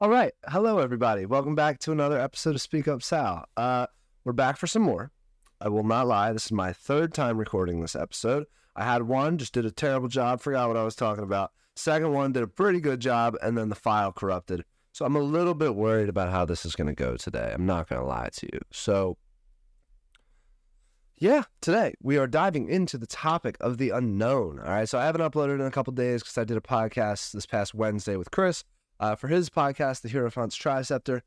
All right. Hello, everybody. Welcome back to another episode of Speak Up Sal. We're back for some more. I will not lie. This is my third time recording this episode. I had one, just did a terrible job, forgot what I was talking about. Second one, did a pretty good job, and then the file corrupted. So I'm a little bit worried about how this is going to go today. I'm not going to lie to you. So, yeah, today we are diving into the topic of the unknown. All right. So I haven't uploaded in a couple days because I did a podcast this past Wednesday with Chris. For his podcast, the Hierophant's Triscepter.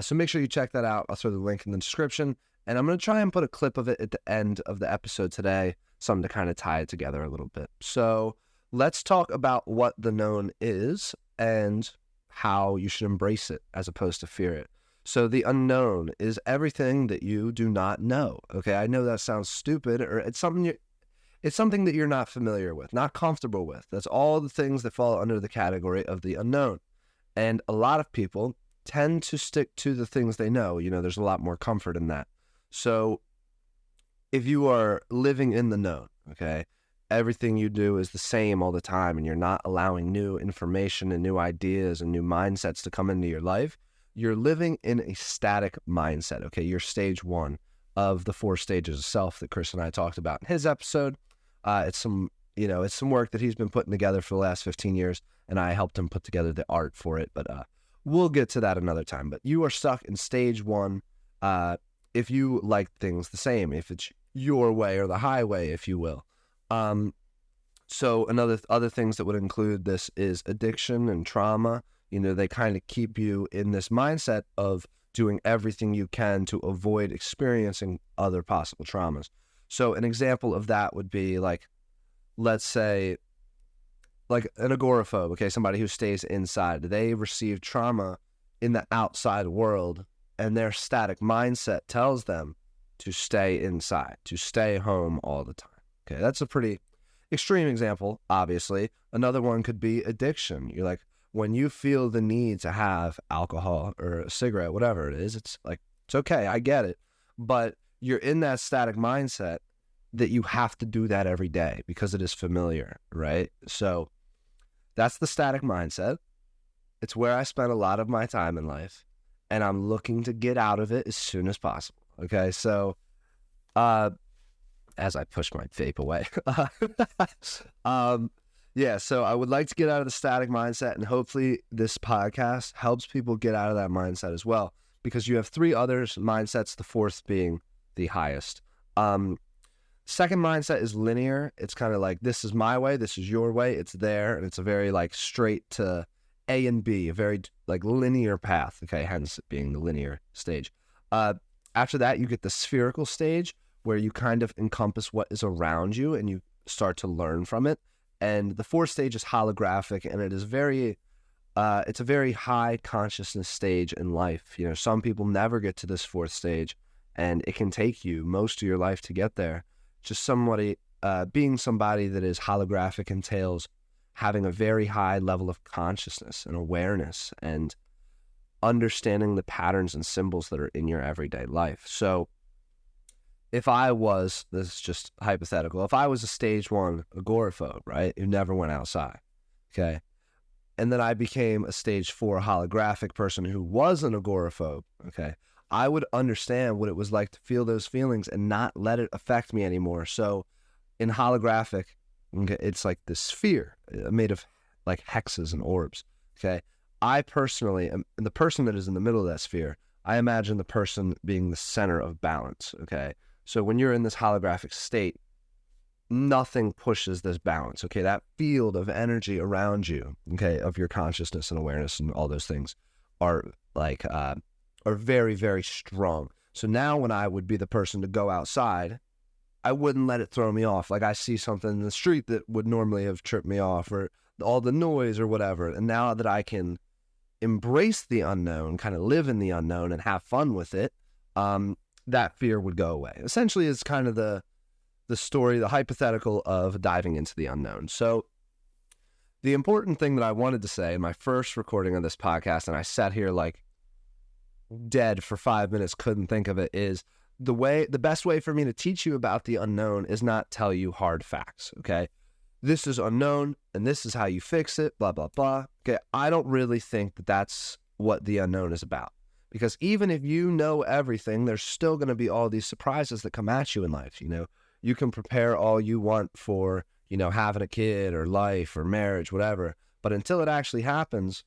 So make sure you check that out. I'll throw the link in the description. And I'm going to try and put a clip of it at the end of the episode today, something to kind of tie it together a little bit. So let's talk about what the known is and how you should embrace it as opposed to fear it. So the unknown is everything that you do not know. Okay, I know that sounds stupid, or it's something that you're not familiar with, not comfortable with. That's all the things that fall under the category of the unknown. And a lot of people tend to stick to the things they know. You know, there's a lot more comfort in that. So if you are living in the known, okay, everything you do is the same all the time and you're not allowing new information and new ideas and new mindsets to come into your life, you're living in a static mindset, okay? You're stage one of the 4 stages of self that Chris and I talked about in his episode. It's some work that he's been putting together for the last 15 years. And I helped him put together the art for it, but we'll get to that another time. But you are stuck in stage one if you like things the same, if it's your way or the highway, if you will. So other things that would include this is addiction and trauma. You know, they kind of keep you in this mindset of doing everything you can to avoid experiencing other possible traumas. So an example of that would be like, let's say, like an agoraphobe, okay, somebody who stays inside. They receive trauma in the outside world, and their static mindset tells them to stay inside, to stay home all the time. Okay, that's a pretty extreme example, obviously. Another one could be addiction. You're like, when you feel the need to have alcohol or a cigarette, whatever it is, it's like, it's okay, I get it. But you're in that static mindset that you have to do that every day because it is familiar, right? So that's the static mindset. It's where I spend a lot of my time in life, and I'm looking to get out of it as soon as possible. Okay, so as I push my vape away, so I would like to get out of the static mindset, and hopefully this podcast helps people get out of that mindset as well, because you have 3 other mindsets, the 4th being the highest. Second mindset is linear. It's kind of like, this is my way, this is your way, it's there, and it's a very like straight to A and B, a very like linear path, okay, hence it being the linear stage. After that, you get the spherical stage, where you kind of encompass what is around you and you start to learn from it. And the 4th stage is holographic, and it is it's a very high consciousness stage in life. You know, some people never get to this 4th stage, and it can take you most of your life to get there. Just being somebody that is holographic entails having a very high level of consciousness and awareness and understanding the patterns and symbols that are in your everyday life. So if I was, this is just hypothetical, if I was a stage 1 agoraphobe, right, who never went outside, okay, and then I became a stage 4 holographic person who was an agoraphobe, okay, I would understand what it was like to feel those feelings and not let it affect me anymore. So in holographic, okay, it's like this sphere made of like hexes and orbs, okay? I personally am the person that is in the middle of that sphere. I imagine the person being the center of balance, okay? So when you're in this holographic state, nothing pushes this balance, okay? That field of energy around you, okay, of your consciousness and awareness and all those things are like, are very, very strong. So now when I would be the person to go outside, I wouldn't let it throw me off. Like I see something in the street that would normally have tripped me off, or all the noise or whatever. And now that I can embrace the unknown, kind of live in the unknown and have fun with it, that fear would go away. Essentially, it's kind of the story, the hypothetical of diving into the unknown. So the important thing that I wanted to say in my first recording of this podcast, and I sat here like dead for 5 minutes, couldn't think of it, is the best way for me to teach you about the unknown is not tell you hard facts, okay? This is unknown, and this is how you fix it, blah, blah, blah. Okay, I don't really think that that's what the unknown is about. Because even if you know everything, there's still going to be all these surprises that come at you in life. You know, you can prepare all you want for, you know, having a kid or life or marriage, whatever. But until it actually happens,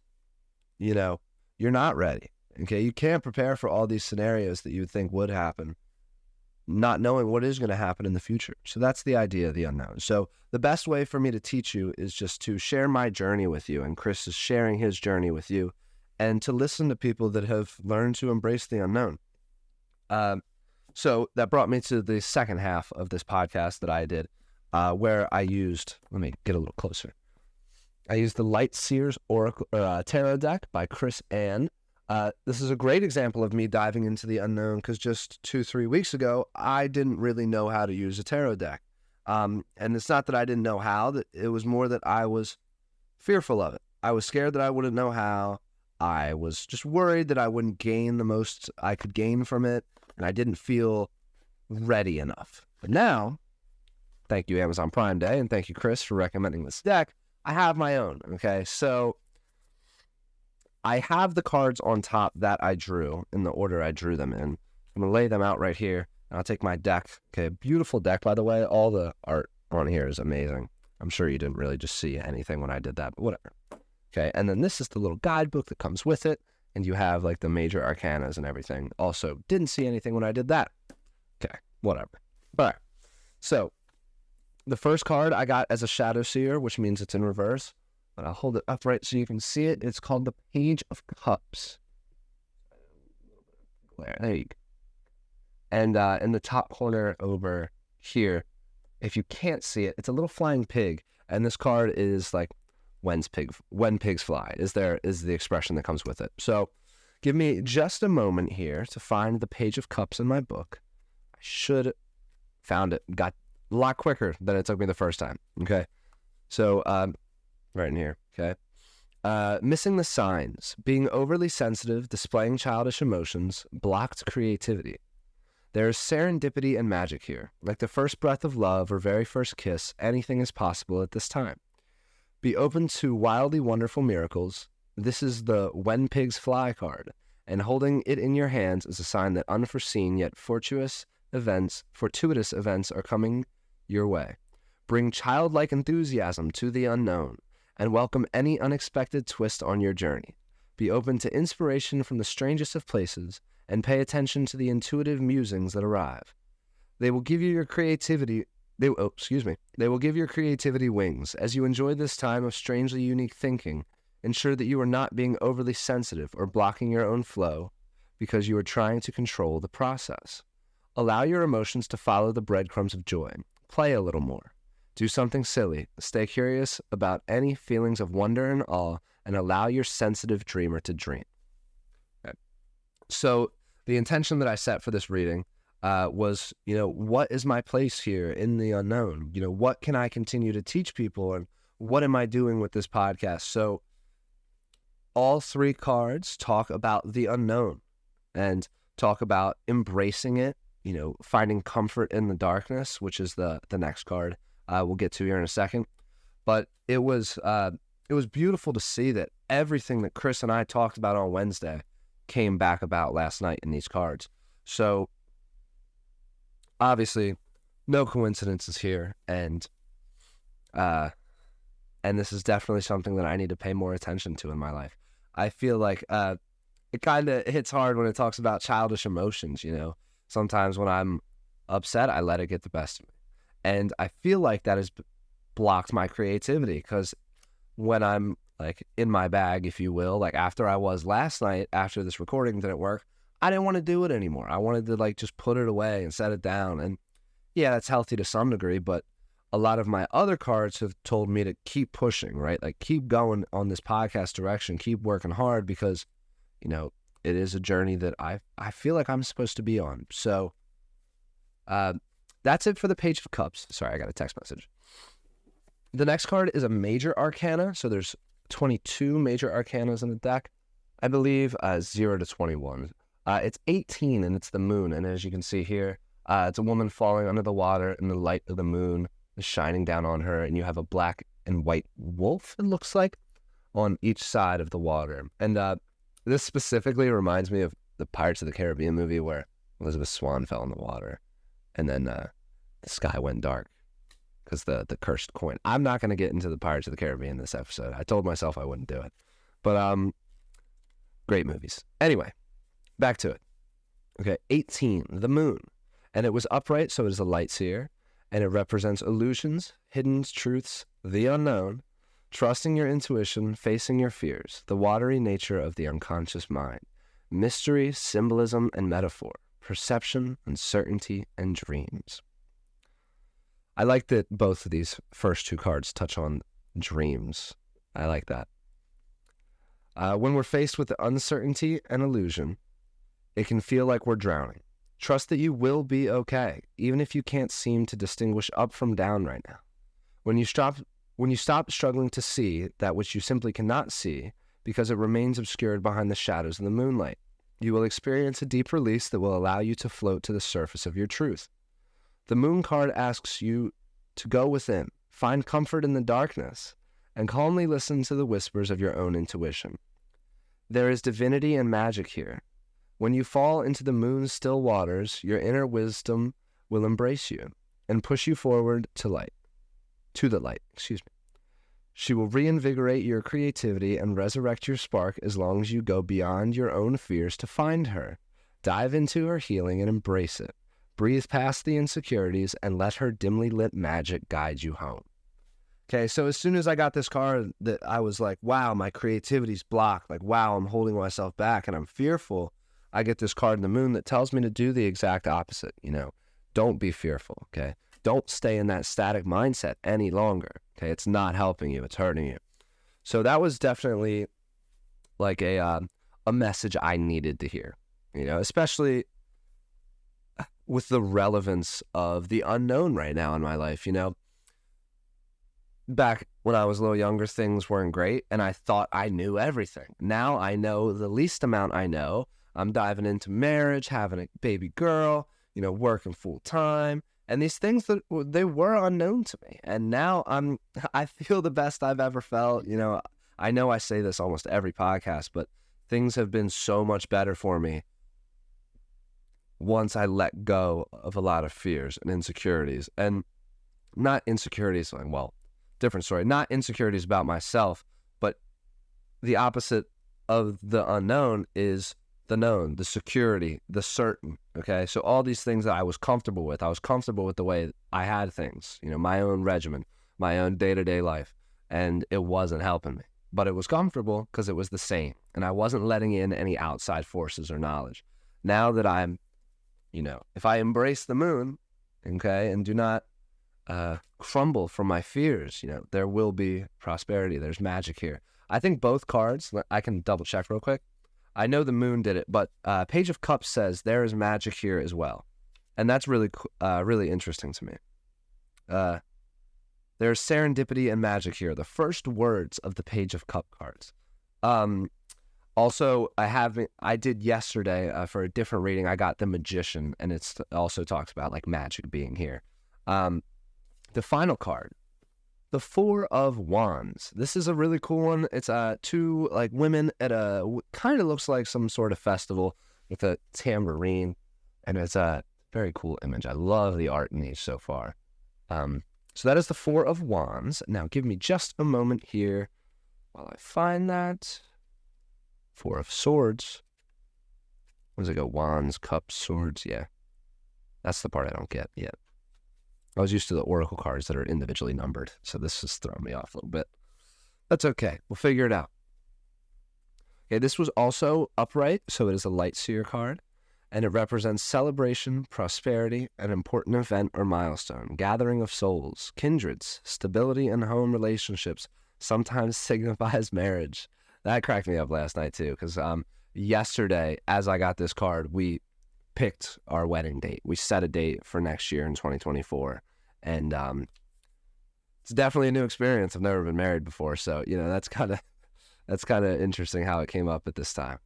you know, you're not ready. Okay. You can't prepare for all these scenarios that you would think would happen, not knowing what is going to happen in the future. So that's the idea of the unknown. So the best way for me to teach you is just to share my journey with you. And Chris is sharing his journey with you, and to listen to people that have learned to embrace the unknown. So that brought me to the second half of this podcast that I did, where I used, let me get a little closer. I used the Light Seers Oracle Tarot deck by Chris Ann. This is a great example of me diving into the unknown, because just 2-3 weeks ago, I didn't really know how to use a tarot deck. And it's not that I didn't know how, that it was more that I was fearful of it. I was scared that I wouldn't know how. I was just worried that I wouldn't gain the most I could gain from it, and I didn't feel ready enough. But now, thank you Amazon Prime Day, and thank you Chris for recommending this deck, I have my own, okay? So I have the cards on top that I drew in the order I drew them in. I'm going to lay them out right here, and I'll take my deck. Okay, beautiful deck, by the way. All the art on here is amazing. I'm sure you didn't really just see anything when I did that, but whatever. Okay, and then this is the little guidebook that comes with it, and you have like the major arcanas and everything. Also, didn't see anything when I did that. Okay, whatever. All right, so the first card I got as a Shadow Seer, which means it's in reverse, but I'll hold it upright so you can see it. It's called the Page of Cups. There you go. And in the top corner over here, if you can't see it, it's a little flying pig, and this card is like, when pigs fly is the expression that comes with it. So give me just a moment here to find the Page of Cups in my book. I should found it. Got a lot quicker than it took me the first time. Okay. So right in here. Okay. Missing the signs, being overly sensitive, displaying childish emotions, blocked creativity. There is serendipity and magic here. Like the first breath of love or very first kiss, anything is possible at this time. Be open to wildly wonderful miracles. This is the When Pigs Fly card, and holding it in your hands is a sign that unforeseen yet fortuitous events are coming your way. Bring childlike enthusiasm to the unknown, and welcome any unexpected twist on your journey. Be open to inspiration from the strangest of places, and pay attention to the intuitive musings that arrive. They will give you your creativity They will give your creativity wings. As you enjoy this time of strangely unique thinking, ensure that you are not being overly sensitive or blocking your own flow because you are trying to control the process. Allow your emotions to follow the breadcrumbs of joy. Play a little more. Do something silly. Stay curious about any feelings of wonder and awe, and allow your sensitive dreamer to dream. Okay. So the intention that I set for this reading was, you know, what is my place here in the unknown? You know, what can I continue to teach people, and what am I doing with this podcast? So all three cards talk about the unknown and talk about embracing it, you know, finding comfort in the darkness, which is the next card we'll get to here in a second. But it was beautiful to see that everything that Chris and I talked about on Wednesday came back about last night in these cards. So obviously, no coincidences here, and this is definitely something that I need to pay more attention to in my life. I feel like it kind of hits hard when it talks about childish emotions, you know. Sometimes when I'm upset, I let it get the best of me. And I feel like that has blocked my creativity, because when I'm like in my bag, if you will, like after I was last night, after this recording didn't work, I didn't want to do it anymore. I wanted to like just put it away and set it down. And yeah, that's healthy to some degree, but a lot of my other cards have told me to keep pushing, right? Like keep going on this podcast direction, keep working hard, because, you know, it is a journey that I feel like I'm supposed to be on. So that's it for the Page of Cups. Sorry, I got a text message. The next card is a major arcana. So there's 22 major arcanas in the deck. I believe 0 to 21. It's 18, and it's the moon. And as you can see here, it's a woman falling under the water, and the light of the moon is shining down on her. And you have a black and white wolf, it looks like, on each side of the water. And This specifically reminds me of the Pirates of the Caribbean movie where Elizabeth Swann fell in the water, and then the sky went dark because the cursed coin. I'm not going to get into the Pirates of the Caribbean this episode. I told myself I wouldn't do it. But great movies. Anyway, back to it. Okay, 18, the moon. And it was upright, so it is a light seer, and it represents illusions, hidden truths, the unknown, trusting your intuition, facing your fears, the watery nature of the unconscious mind, mystery, symbolism, and metaphor, perception, uncertainty, and dreams. I like that both of these first two cards touch on dreams. I like that. When we're faced with the uncertainty and illusion, it can feel like we're drowning. Trust that you will be okay, even if you can't seem to distinguish up from down right now. When you stop struggling to see that which you simply cannot see because it remains obscured behind the shadows of the moonlight, you will experience a deep release that will allow you to float to the surface of your truth. The moon card asks you to go within, find comfort in the darkness, and calmly listen to the whispers of your own intuition. There is divinity and magic here. When you fall into the moon's still waters, your inner wisdom will embrace you and push you forward to the light. She will reinvigorate your creativity and resurrect your spark as long as you go beyond your own fears to find her. Dive into her healing and embrace it. Breathe past the insecurities and let her dimly lit magic guide you home. Okay, so as soon as I got this card, that I was like, wow, my creativity's blocked. Like, wow, I'm holding myself back and I'm fearful. I get this card in the moon that tells me to do the exact opposite. Don't be fearful, okay? Don't stay in that static mindset any longer, okay? It's not helping you. It's hurting you. So that was definitely like a message I needed to hear, especially with the relevance of the unknown right now in my life, Back when I was a little younger, things weren't great, and I thought I knew everything. Now I know the least amount I know. I'm diving into marriage, having a baby girl, working full time, and these things they were unknown to me. And now I feel the best I've ever felt. I know I say this almost every podcast, but things have been so much better for me once I let go of a lot of fears and insecurities. And not insecurities, different story. Not insecurities about myself, but the opposite of the unknown is the known, the security, the certain, okay? So all these things that I was comfortable with the way I had things, my own regimen, my own day-to-day life, and it wasn't helping me. But it was comfortable because it was the same, and I wasn't letting in any outside forces or knowledge. Now that I'm, if I embrace the moon, okay, and do not crumble from my fears, there will be prosperity. There's magic here. I think both cards, I can double check real quick. I know the moon did it, but Page of Cups says there is magic here as well. And that's really interesting to me. There's serendipity and magic here, the first words of the Page of Cup cards. Also, I did yesterday for a different reading, I got the Magician, and it also talks about like magic being here. The final card, the Four of Wands. This is a really cool one. It's two like women at kind of looks like some sort of festival with a tambourine, and it's a very cool image. I love the art in these so far. So that is the Four of Wands. Now give me just a moment here while I find that. Four of Swords. Where does it go? Wands, Cups, Swords. Yeah, that's the part I don't get yet. I was used to the oracle cards that are individually numbered, so this has thrown me off a little bit. That's okay. We'll figure it out. Okay, this was also upright, so it is a light seer card, and it represents celebration, prosperity, an important event or milestone, gathering of souls, kindreds, stability in home relationships, sometimes signifies marriage. That cracked me up last night, too, because yesterday, as I got this card, we picked our wedding date. We set a date for next year in 2024, and it's definitely a new experience. I've never been married before, so that's kind of interesting how it came up at this time.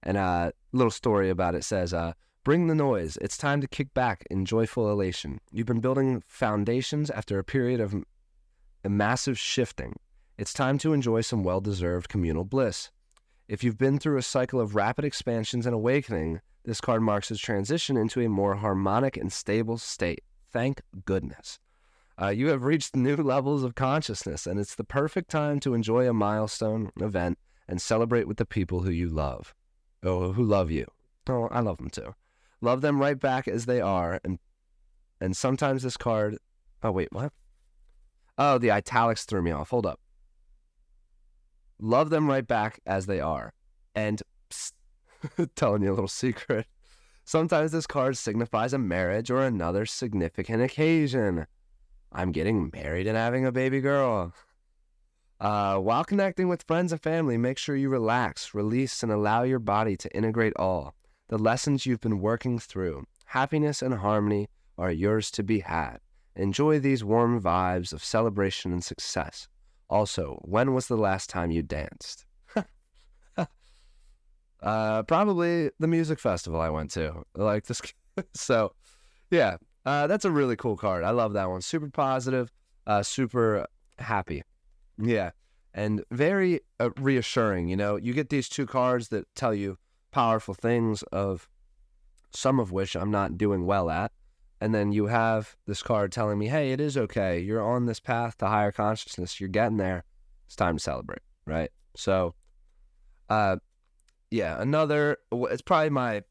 And a little story about it says, bring the noise. It's time to kick back in joyful elation. You've been building foundations after a period of a massive shifting. It's time to enjoy some well-deserved communal bliss. If you've been through a cycle of rapid expansions and awakening, this card marks its transition into a more harmonic and stable state. Thank goodness. You have reached new levels of consciousness, and it's the perfect time to enjoy a milestone event and celebrate with the people who you love. Oh, who love you. Oh, I love them too. Love them right back as they are, and sometimes this card... Oh, wait, what? Oh, the italics threw me off. Hold up. Love them right back as they are. And, psst, telling you a little secret. Sometimes this card signifies a marriage or another significant occasion. I'm getting married and having a baby girl. While connecting with friends and family, make sure you relax, release, and allow your body to integrate all the lessons you've been working through. Happiness and harmony are yours to be had. Enjoy these warm vibes of celebration and success. Also, when was the last time you danced? Probably the music festival I went to. Like this. So, yeah, that's a really cool card. I love that one. Super positive, super happy. Yeah, and very reassuring. You know, you get these two cards that tell you powerful things, of some of which I'm not doing well at. And then you have this card telling me, hey, it is okay. You're on this path to higher consciousness. You're getting there. It's time to celebrate, right? So, yeah, it's probably my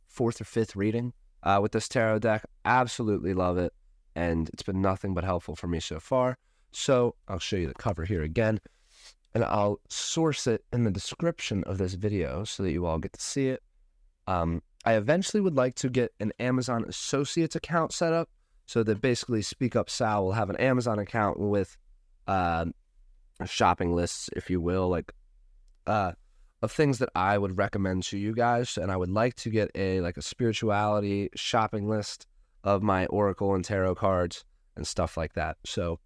fourth or fifth reading with this tarot deck. Absolutely love it. And it's been nothing but helpful for me so far. So I'll show you the cover here again. And I'll source it in the description of this video so that you all get to see it. I eventually would like to get an Amazon Associates account set up so that basically Speak Up Sal will have an Amazon account with shopping lists, if you will, like of things that I would recommend to you guys. And I would like to get a spirituality shopping list of my oracle and tarot cards and stuff like that. So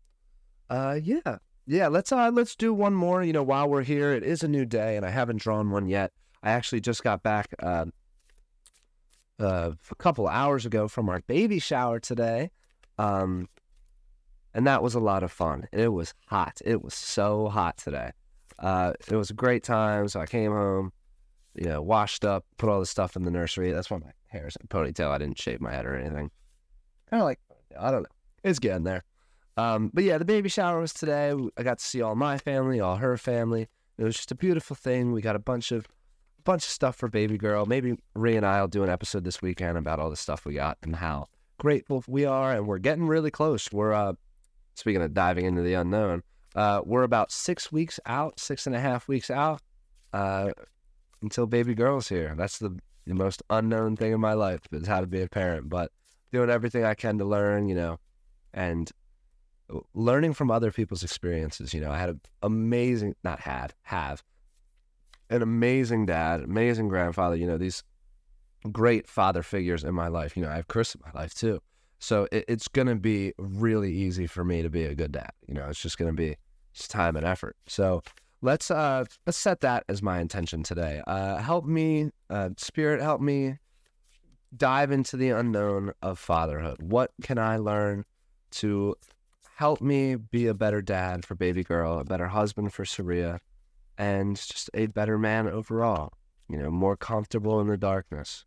yeah, let's do one more. You know, while we're here, it is a new day and I haven't drawn one yet. I actually just got back a couple hours ago from our baby shower today. And that was a lot of fun. It was hot. It was so hot today. It was a great time. So I came home, you know, washed up, put all the stuff in the nursery. That's why my hair is in a ponytail. I didn't shave my head or anything. Kind of like, I don't know. It's getting there. But yeah, the baby shower was today. I got to see all my family, all her family. It was just a beautiful thing. We got a bunch of stuff for baby girl. Maybe Rhea and I will do an episode this weekend about all the stuff we got and how grateful we are. And we're getting really close. We're, speaking of diving into the unknown, we're about 6.5 weeks out, until baby girl's here. That's the most unknown thing in my life, is how to be a parent, but doing everything I can to learn, you know, and learning from other people's experiences. You know, I had an amazing, have an amazing dad, amazing grandfather, you know, these great father figures in my life. You know, I have Chris in my life too. So it's going to be really easy for me to be a good dad. You know, it's just going to be just time and effort. So let's set that as my intention today. Help me, Spirit, help me dive into the unknown of fatherhood. What can I learn to help me be a better dad for baby girl, a better husband for Saria, and just a better man overall, you know, more comfortable in the darkness.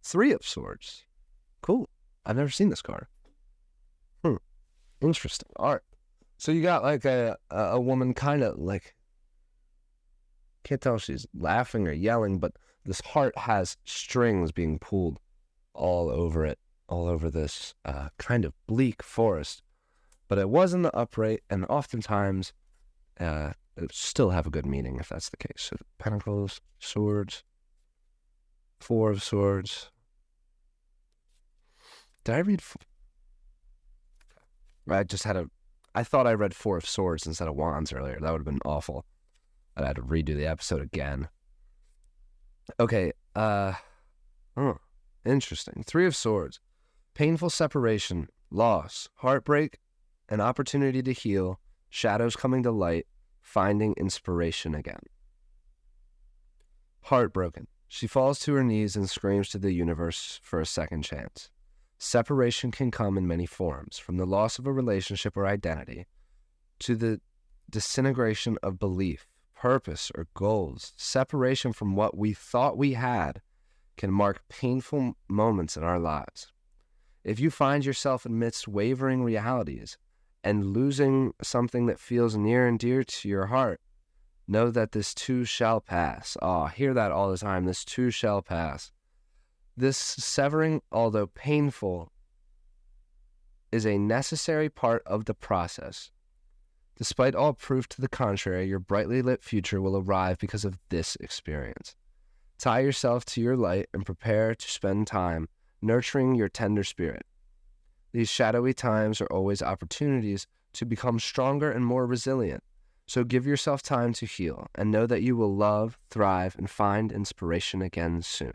Three of Swords. Cool. I've never seen this card. Interesting. All right. So you got like a woman kind of like, can't tell if she's laughing or yelling, but this heart has strings being pulled all over it, all over this kind of bleak forest. But it was in the upright, and oftentimes it still have a good meaning if that's the case. So Pentacles, Swords, Four of Swords. Did I read? I thought I read Four of Swords instead of Wands earlier. That would have been awful. I'd had to redo the episode again. Okay. Interesting. Three of Swords. Painful separation, loss, heartbreak, an opportunity to heal, shadows coming to light, finding inspiration again. Heartbroken. She falls to her knees and screams to the universe for a second chance. Separation can come in many forms, from the loss of a relationship or identity to the disintegration of belief, purpose, or goals. Separation from what we thought we had can mark painful moments in our lives. If you find yourself amidst wavering realities and losing something that feels near and dear to your heart, know that this too shall pass. Oh, I hear that all the time. This too shall pass. This severing, although painful, is a necessary part of the process. Despite all proof to the contrary, your brightly lit future will arrive because of this experience. Tie yourself to your light and prepare to spend time nurturing your tender spirit. These shadowy times are always opportunities to become stronger and more resilient. So give yourself time to heal and know that you will love, thrive, and find inspiration again soon.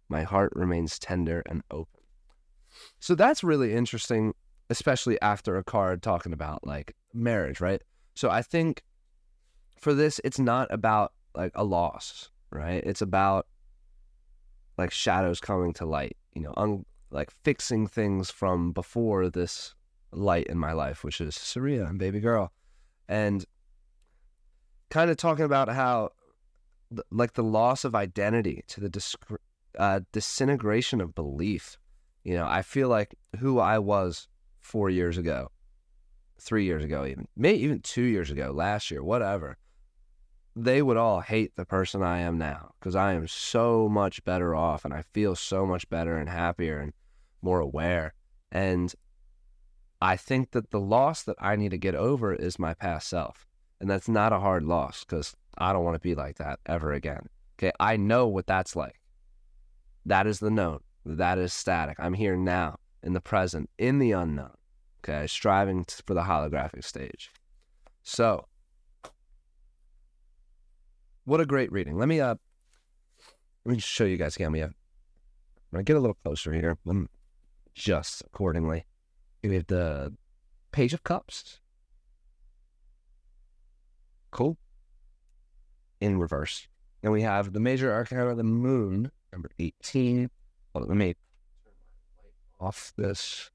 My heart remains tender and open. So that's really interesting, especially after a card talking about like marriage, right? So I think for this, it's not about like a loss, right? It's about like shadows coming to light, like fixing things from before this light in my life, which is Saria and baby girl. And kind of talking about how like the loss of identity to the disintegration of belief. I feel like who I was 4 years ago, 3 years ago, maybe even 2 years ago, last year, whatever, they would all hate the person I am now because I am so much better off and I feel so much better and happier and more aware. And I think that the loss that I need to get over is my past self. And that's not a hard loss because I don't want to be like that ever again. Okay, I know what that's like. That is the known. That is static. I'm here now, in the present, in the unknown. Okay, striving for the holographic stage. So, what a great reading. Let me show you guys again. I'm gonna get a little closer here. Just accordingly. We have the Page of Cups. Cool. In reverse. And we have the major arcana of the moon, number 18. Hold on, let me turn my light off this.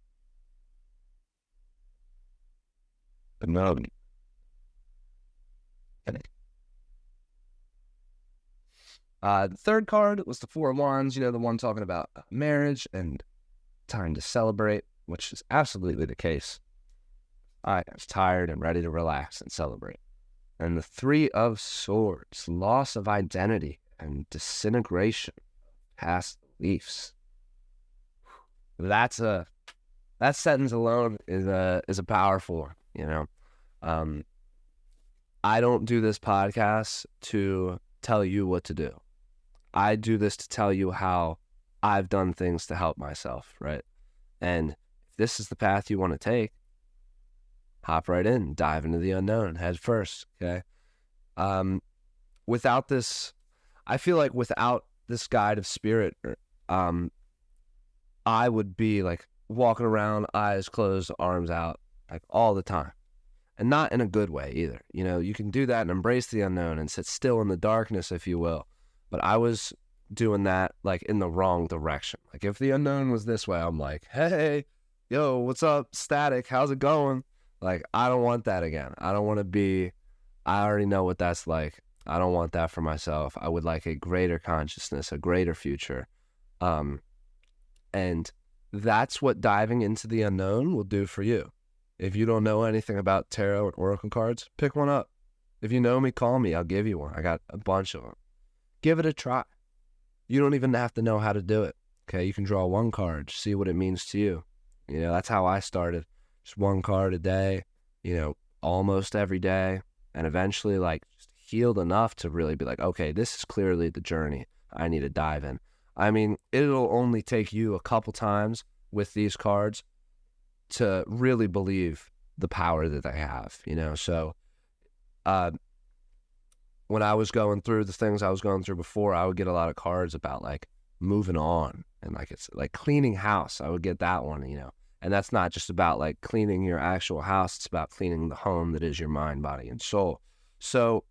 The moon. The third card was the Four of Wands, the one talking about marriage and time to celebrate, which is absolutely the case. I was tired and ready to relax and celebrate. And the Three of Swords, loss of identity and disintegration of past beliefs. That sentence alone is a powerful one, I don't do this podcast to tell you what to do. I do this to tell you how I've done things to help myself, right? And if this is the path you want to take, hop right in, dive into the unknown, head first, okay? Without this, I feel like without this guide of spirit, I would be like walking around, eyes closed, arms out, like all the time. And not in a good way either. You can do that and embrace the unknown and sit still in the darkness, if you will. But I was doing that like in the wrong direction. Like if the unknown was this way, I'm like, hey, yo, what's up, static? How's it going? Like, I don't want that again. I don't want to be, I already know what that's like. I don't want that for myself. I would like a greater consciousness, a greater future. And that's what diving into the unknown will do for you. If you don't know anything about tarot and oracle cards, pick one up. If you know me, call me. I'll give you one. I got a bunch of them. Give it a try. You don't even have to know how to do it. Okay, you can draw one card, see what it means to you. That's how I started. Just one card a day, almost every day. And eventually, just healed enough to really be like, okay, this is clearly the journey I need to dive in. I mean, it'll only take you a couple times with these cards to really believe the power that they have, So when I was going through the things I was going through before, I would get a lot of cards about like moving on and like it's like cleaning house. I would get that one, And that's not just about like cleaning your actual house. It's about cleaning the home that is your mind, body, and soul. So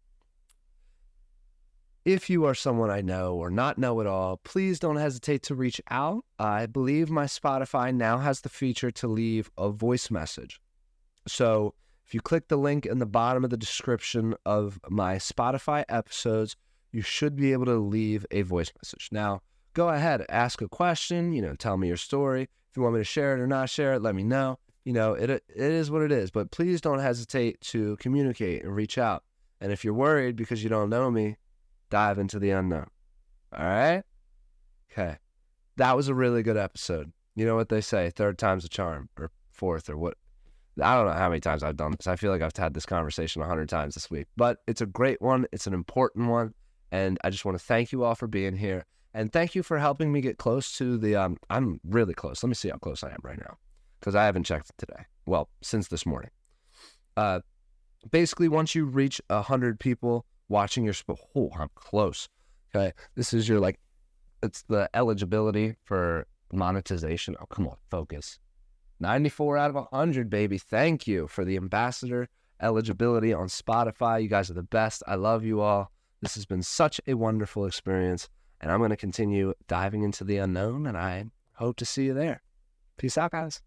if you are someone I know or not know at all, please don't hesitate to reach out. I believe my Spotify now has the feature to leave a voice message. So if you click the link in the bottom of the description of my Spotify episodes, you should be able to leave a voice message. Now, go ahead, ask a question, tell me your story. If you want me to share it or not share it, let me know. It is what it is, but please don't hesitate to communicate and reach out. And if you're worried because you don't know me, dive into the unknown. All right? Okay. That was a really good episode. You know what they say, third time's a charm, or fourth, or what? I don't know how many times I've done this. I feel like I've had this conversation 100 times this week, but it's a great one. It's an important one. And I just want to thank you all for being here. And thank you for helping me get close to the, I'm really close. Let me see how close I am right now, because I haven't checked it today. Well, since this morning. Basically, once you reach 100 people watching your, I'm close. Okay. This is your, it's the eligibility for monetization. Oh, come on, focus. 94 out of 100, baby. Thank you for the ambassador eligibility on Spotify. You guys are the best. I love you all. This has been such a wonderful experience, and I'm going to continue diving into the unknown, and I hope to see you there. Peace out, guys.